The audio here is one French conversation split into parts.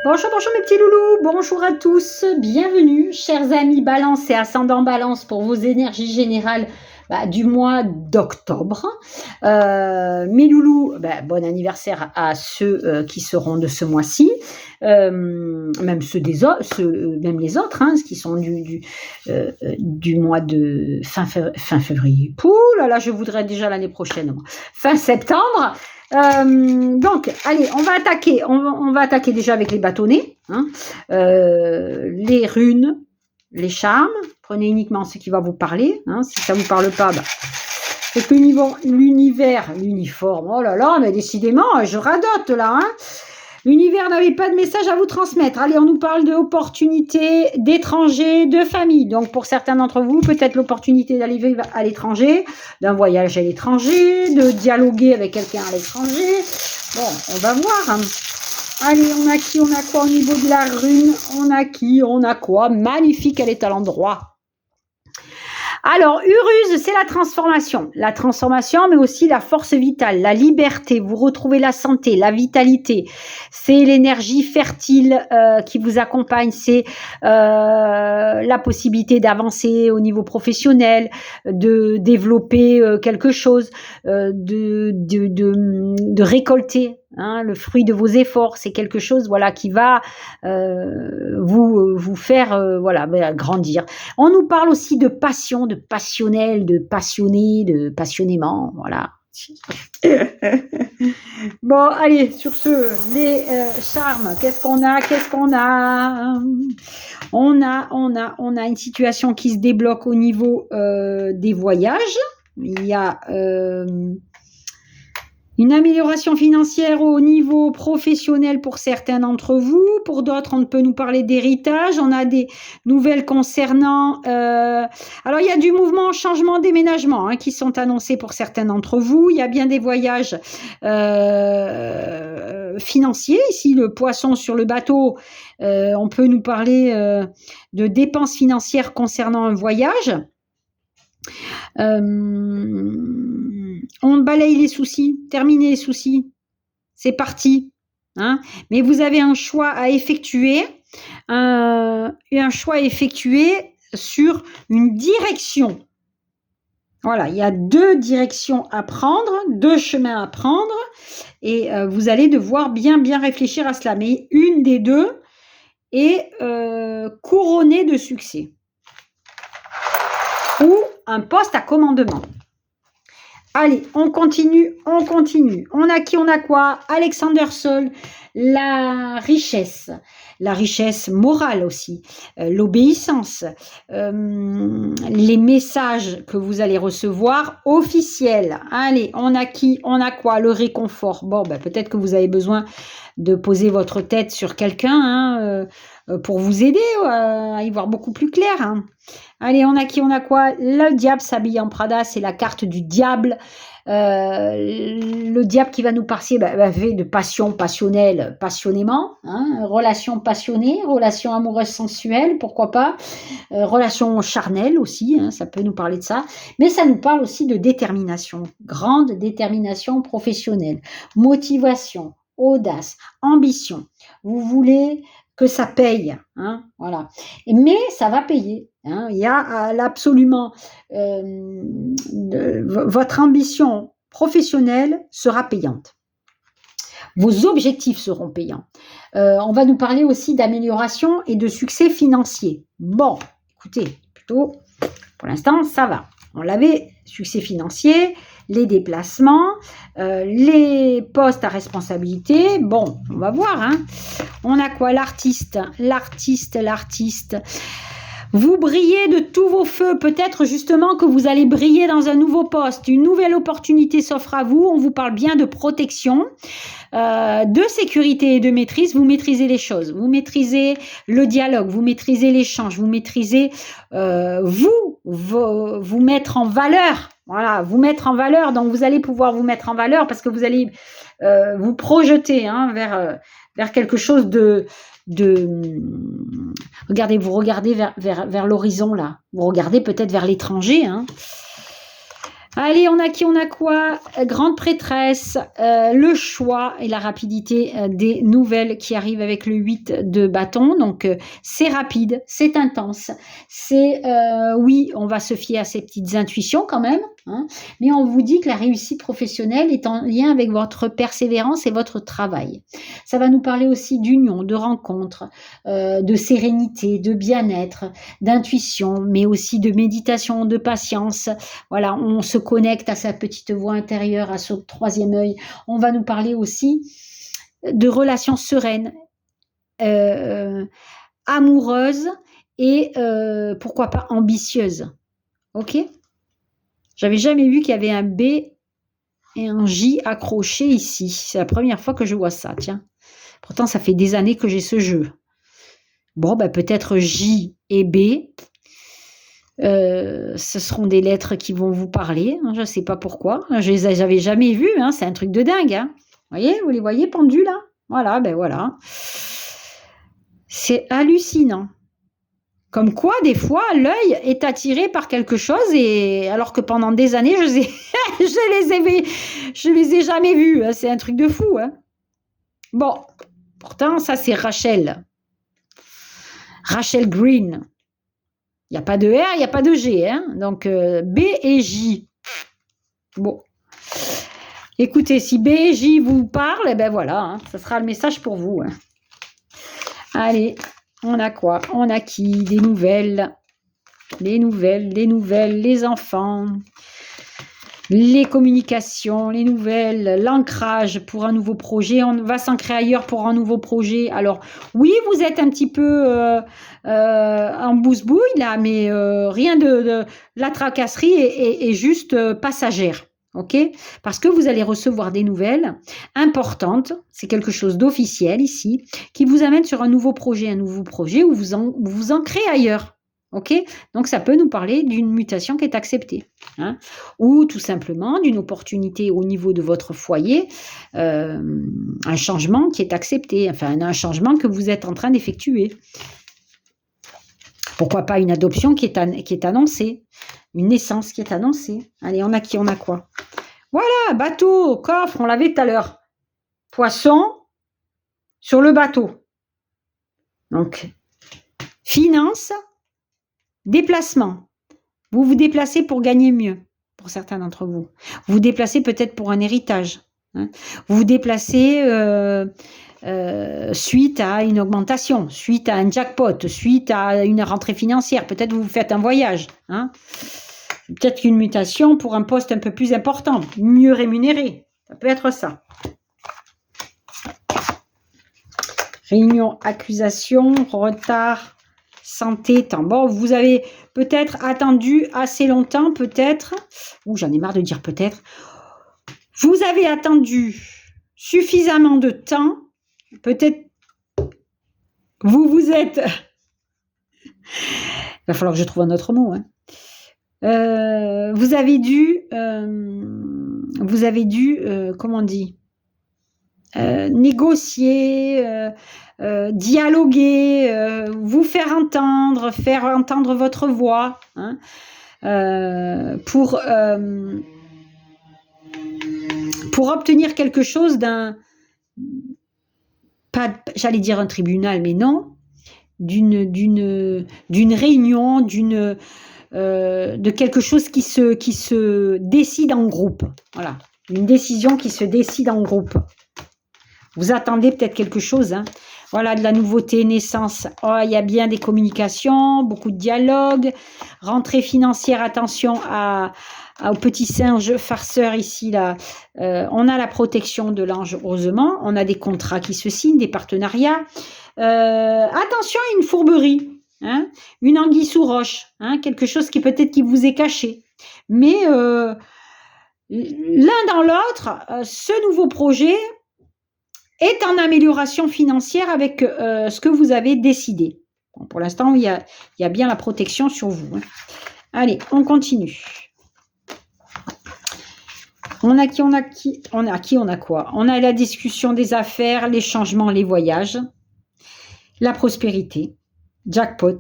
Bonjour, bonjour mes petits loulous, bonjour à tous, bienvenue chers amis Balance et ascendant Balance pour vos énergies générales du mois d'octobre. Mes loulous, bon anniversaire à ceux qui seront de ce mois-ci, même ceux des autres, même les autres, hein, qui sont du mois de fin février. Pouh là là, je voudrais déjà l'année prochaine, fin septembre. Donc, allez, on va attaquer déjà avec les bâtonnets, hein, les runes, les charmes. Prenez uniquement ce qui va vous parler, hein, si ça vous parle pas, c'est que l'uniforme, oh là là, mais décidément, je radote là, hein. L'univers n'avait pas de message à vous transmettre. Allez, on nous parle d'opportunités d'étrangers, de famille. Donc, pour certains d'entre vous, peut-être l'opportunité d'aller vivre à l'étranger, d'un voyage à l'étranger, de dialoguer avec quelqu'un à l'étranger. Bon, on va voir. Hein. Allez, on a qui, on a quoi au niveau de la rune? On a qui, on a quoi? Magnifique, elle est à l'endroit. Alors, Uruz, c'est la transformation, mais aussi la force vitale, la liberté. Vous retrouvez la santé, la vitalité. C'est l'énergie fertile qui vous accompagne. C'est la possibilité d'avancer au niveau professionnel, de développer quelque chose, de récolter. Hein, le fruit de vos efforts, c'est quelque chose, voilà, qui va vous faire, grandir. On nous parle aussi de passion, de passionnel, de passionné, de passionnément, voilà. Bon, allez, sur ce, les charmes, qu'est-ce qu'on a? On a une situation qui se débloque au niveau des voyages. Il y a une amélioration financière au niveau professionnel pour certains d'entre vous. Pour d'autres, on peut nous parler d'héritage. On a des nouvelles concernant... Alors, il y a du mouvement changement déménagement qui sont annoncés pour certains d'entre vous. Il y a bien des voyages financiers. Ici, le poisson sur le bateau, on peut nous parler de dépenses financières concernant un voyage. On balaye les soucis, terminez les soucis, c'est parti. Hein. Mais vous avez un choix à effectuer, sur une direction. Voilà, il y a 2 directions à prendre, 2 chemins à prendre, et vous allez devoir bien réfléchir à cela. Mais une des 2 est couronnée de succès. Ou un poste à commandement. Allez, on continue. On a qui, on a quoi? Alexander Sol, la richesse morale aussi, l'obéissance, les messages que vous allez recevoir officiels. Allez, on a qui, on a quoi? Le réconfort. Bon, peut-être que vous avez besoin de poser votre tête sur quelqu'un pour vous aider à y voir beaucoup plus clair. Hein. Allez, on a qui, on a quoi? Le diable s'habille en Prada, c'est la carte du diable. Le diable qui va nous parler de passion passionnelle, passionnément, hein, relation passionnée, relation amoureuse sensuelle, pourquoi pas, relation charnelle aussi, hein, ça peut nous parler de ça, mais ça nous parle aussi de détermination, grande détermination professionnelle, motivation, audace, ambition. Vous voulez que ça paye, hein, voilà. Mais ça va payer. Hein, il y a absolument votre ambition professionnelle sera payante. Vos objectifs seront payants. On va nous parler aussi d'amélioration et de succès financier. Bon, écoutez, plutôt pour l'instant, ça va. On l'avait, succès financier, les déplacements, les postes à responsabilité. Bon, on va voir. Hein. On a quoi? L'artiste. Vous brillez de tous vos feux. Peut-être justement que vous allez briller dans un nouveau poste. Une nouvelle opportunité s'offre à vous. On vous parle bien de protection, de sécurité et de maîtrise. Vous maîtrisez les choses. Vous maîtrisez le dialogue. Vous maîtrisez l'échange. Vous maîtrisez vous mettre en valeur. Voilà, vous mettre en valeur. Donc, vous allez pouvoir vous mettre en valeur parce que vous allez vous projeter vers quelque chose regardez, vous regardez vers l'horizon là, vous regardez peut-être vers l'étranger, hein. Allez, on a qui, on a quoi? Grande prêtresse, le choix et la rapidité des nouvelles qui arrivent avec le 8 de bâton. Donc, c'est rapide, c'est intense. C'est, oui, on va se fier à ses petites intuitions quand même, hein, mais on vous dit que la réussite professionnelle est en lien avec votre persévérance et votre travail. Ça va nous parler aussi d'union, de rencontre, de sérénité, de bien-être, d'intuition, mais aussi de méditation, de patience. Voilà, on se connecte à sa petite voix intérieure, à son troisième œil. On va nous parler aussi de relations sereines, amoureuses et pourquoi pas ambitieuses. Ok? J'avais jamais vu qu'il y avait un B et un J accroché ici. C'est la première fois que je vois ça, tiens. Pourtant, ça fait des années que j'ai ce jeu. Bon, ben peut-être J et B. Ce seront des lettres qui vont vous parler. Je ne sais pas pourquoi. Je les avais jamais vues. Hein, c'est un truc de dingue. Hein. Vous les voyez pendus là? Voilà, ben voilà. C'est hallucinant. Comme quoi, des fois, l'œil est attiré par quelque chose, et alors que pendant des années, je les ai jamais vus. Hein. C'est un truc de fou. Hein. Bon, pourtant, ça c'est Rachel. Rachel Green. Il n'y a pas de R, il n'y a pas de G. Hein. Donc, B et J. Bon. Écoutez, si B et J vous parlent, eh ben voilà, hein, ça sera le message pour vous. Hein. Allez, on a quoi? On a qui? Des nouvelles. Les nouvelles, les enfants. Les communications, les nouvelles, l'ancrage pour un nouveau projet. On va s'ancrer ailleurs pour un nouveau projet. Alors, oui, vous êtes un petit peu en bousbouille là, mais rien de la tracasserie est juste passagère. Ok? Parce que vous allez recevoir des nouvelles importantes. C'est quelque chose d'officiel ici qui vous amène sur un nouveau projet où vous ancrez ailleurs. Ok? Donc, ça peut nous parler d'une mutation qui est acceptée. Hein, ou tout simplement d'une opportunité au niveau de votre foyer, un changement qui est accepté, enfin un changement que vous êtes en train d'effectuer. Pourquoi pas une adoption qui est annoncée, une naissance qui est annoncée. Allez, on a qui, on a quoi? Voilà, bateau, coffre, on l'avait tout à l'heure. Poisson sur le bateau. Donc, finance, déplacement. Vous vous déplacez pour gagner mieux, pour certains d'entre vous. Vous vous déplacez peut-être pour un héritage. Hein. Vous vous déplacez suite à une augmentation, suite à un jackpot, suite à une rentrée financière. Peut-être vous faites un voyage. Hein. Peut-être une mutation pour un poste un peu plus important, mieux rémunéré. Ça peut être ça. Réunion, accusation, retard, santé, temps. Bon, vous avez peut-être attendu assez longtemps, peut-être. Ouh, j'en ai marre de dire peut-être. Vous avez attendu suffisamment de temps. Peut-être vous êtes... Il va falloir que je trouve un autre mot. Hein. Vous avez dû, comment on dit, négocier, dialoguer, vous faire entendre votre voix, hein, pour obtenir quelque chose d'un, pas, j'allais dire un tribunal, mais non, d'une réunion, de quelque chose qui se décide en groupe. Voilà, une décision qui se décide en groupe. Vous attendez peut-être quelque chose, hein. Voilà, de la nouveauté, naissance. Oh, il y a bien des communications, beaucoup de dialogue. Rentrée financière, attention aux petits singes farceurs ici. Là. On a la protection de l'ange, heureusement. On a des contrats qui se signent, des partenariats. Attention à une fourberie, hein, une anguille sous roche, hein, quelque chose qui peut-être qui vous est caché. Mais l'un dans l'autre, ce nouveau projet est en amélioration financière avec ce que vous avez décidé. Bon, pour l'instant, il y a bien la protection sur vous. Hein. Allez, on continue. On a quoi? On a la discussion des affaires, les changements, les voyages, la prospérité, jackpot,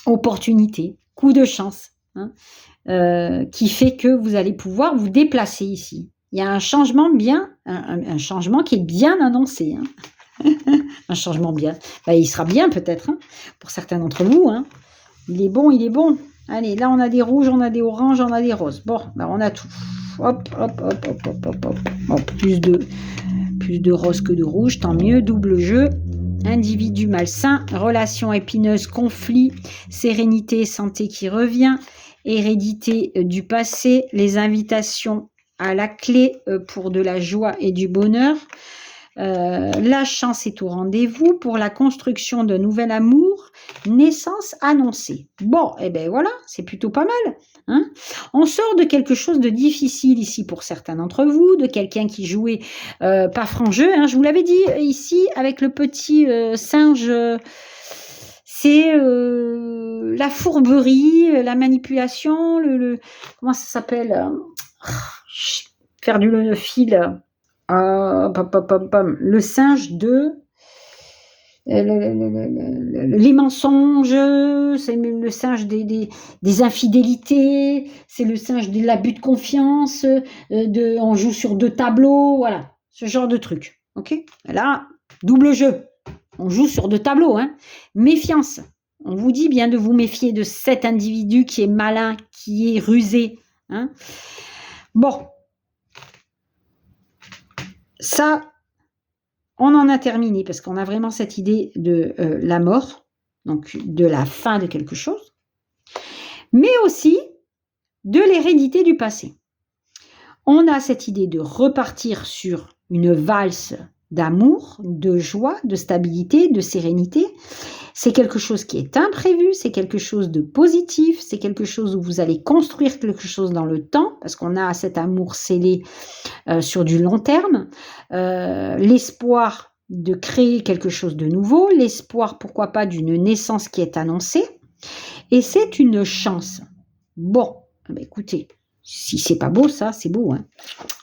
opportunité, coup de chance. hein, qui fait que vous allez pouvoir vous déplacer ici. Il y a un changement un changement qui est bien annoncé. Hein. Un changement bien. Ben, il sera bien peut-être, hein, pour certains d'entre vous. Hein. Il est bon, il est bon. Allez, là on a des rouges, on a des oranges, on a des roses. Bon, ben, on a tout. Hop, hop, hop, hop, hop, hop, hop. Bon, plus de roses que de rouges, tant mieux. Double jeu. Individu malsain, relation épineuse, conflit, sérénité, santé qui revient, hérédité du passé, les invitations à la clé pour de la joie et du bonheur. La chance est au rendez-vous pour la construction d'un nouvel amour, naissance annoncée. Bon, et ben voilà, c'est plutôt pas mal. Hein, on sort de quelque chose de difficile ici pour certains d'entre vous, de quelqu'un qui jouait pas franc jeu. Hein, je vous l'avais dit ici avec le petit singe, c'est la fourberie, la manipulation, comment ça s'appelle, faire du fil. Le singe de les mensonges, c'est le singe des infidélités, c'est le singe de l'abus de confiance, on joue sur 2 tableaux, voilà, ce genre de truc. Ok, là, double jeu, on joue sur 2 tableaux. Hein. Méfiance, on vous dit bien de vous méfier de cet individu qui est malin, qui est rusé. Hein. Bon. Ça, on en a terminé parce qu'on a vraiment cette idée de la mort, donc de la fin de quelque chose, mais aussi de l'hérédité du passé. On a cette idée de repartir sur une valse d'amour, de joie, de stabilité, de sérénité. C'est quelque chose qui est imprévu, c'est quelque chose de positif, c'est quelque chose où vous allez construire quelque chose dans le temps, parce qu'on a cet amour scellé sur du long terme, l'espoir de créer quelque chose de nouveau, l'espoir, pourquoi pas, d'une naissance qui est annoncée, et c'est une chance. Bon, bah écoutez, si c'est pas beau ça, c'est beau. Hein.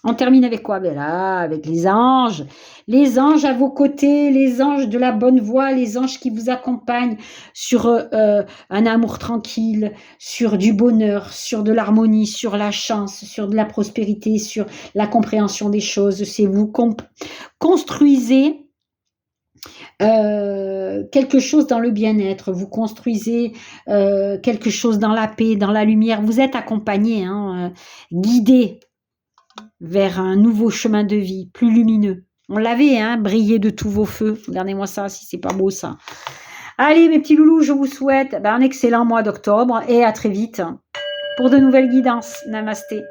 On termine avec quoi? Ben là, avec les anges à vos côtés, les anges de la bonne voie, les anges qui vous accompagnent sur un amour tranquille, sur du bonheur, sur de l'harmonie, sur la chance, sur de la prospérité, sur la compréhension des choses. C'est vous construisez quelque chose dans le bien-être, vous construisez quelque chose dans la paix, dans la lumière, vous êtes accompagné, hein, guidé vers un nouveau chemin de vie, plus lumineux. On l'avait, hein, briller de tous vos feux. Regardez-moi ça, si c'est pas beau ça. Allez mes petits loulous, je vous souhaite un excellent mois d'octobre et à très vite pour de nouvelles guidances. Namasté.